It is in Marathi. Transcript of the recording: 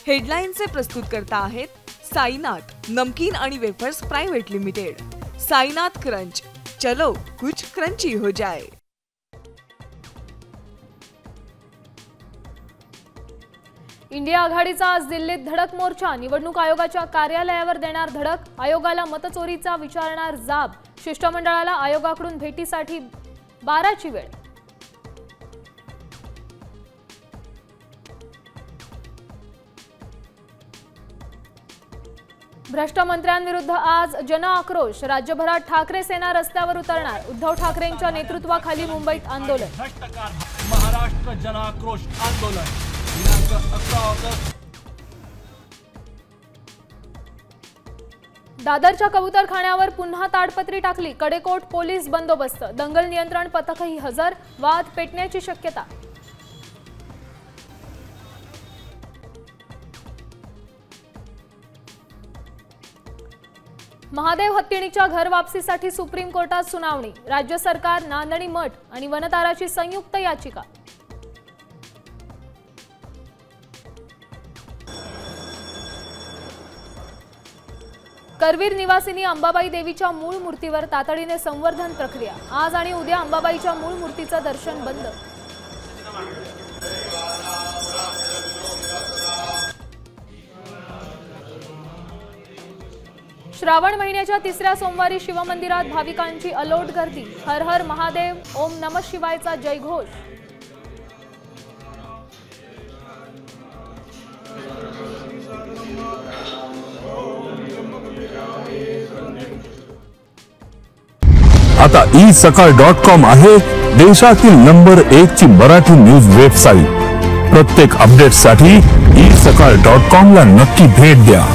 हेडलाईनचे प्रस्तुतकर्ता आहेत साईनाथ नमकीन आणि wafers private limited. Sainath crunch, चलो कुछ क्रंची हो जाए। इंडिया आघाडीचा आज दिल्लीत धडक मोर्चा। निवडणूक आयोगाच्या कार्यालयावर देणार धडक। आयोगाला मतचोरीचा विचारणार जाब। शिष्टमंडळाला आयोगाकडून भेटीसाठी 12ची वेळ। भ्रष्ट मंत्र्यांविरुद्ध आज जनआक्रोश। राज्यभरात ठाकरे सेना रस्त्यावर उतरणार। उद्धव ठाकरेंच्या नेतृत्वाखाली मुंबईत आंदोलन। महाराष्ट्र जनआक्रोश आंदोलन दिनांक 11 ऑगस्ट। दादरच्या कबूतरखान्यावर पुन्हा ताडपत्री टाकली। कडेकोट पोलीस बंदोबस्त। दंगल नियंत्रण पथकही हजर। वाद पेटण्याची शक्यता। महादेव हत्तीणीच्या घर वापसीसाठी सुप्रीम कोर्टात सुनावणी। राज्य सरकार, नांदणी मठ आणि वनताराची संयुक्त याचिका। करवीर निवासिनी अंबाबाई देवीच्या मूळ मूर्तीवर तातडीने संवर्धन प्रक्रिया। आज आणि उद्या अंबाबाईच्या मूळ मूर्तीचं दर्शन बंद। श्रावण महिन्याच्या तिसऱ्या सोमवारी शिवमंदिरात भाविकांची अलोट गर्दी। हर हर महादेव, ओम नमः शिवायचा जयघोष। आता isakal.com आहे देशातील नंबर 1 ची मराठी न्यूज वेबसाईट। प्रत्येक अपडेटसाठी isakal.com ला नक्की भेट द्या।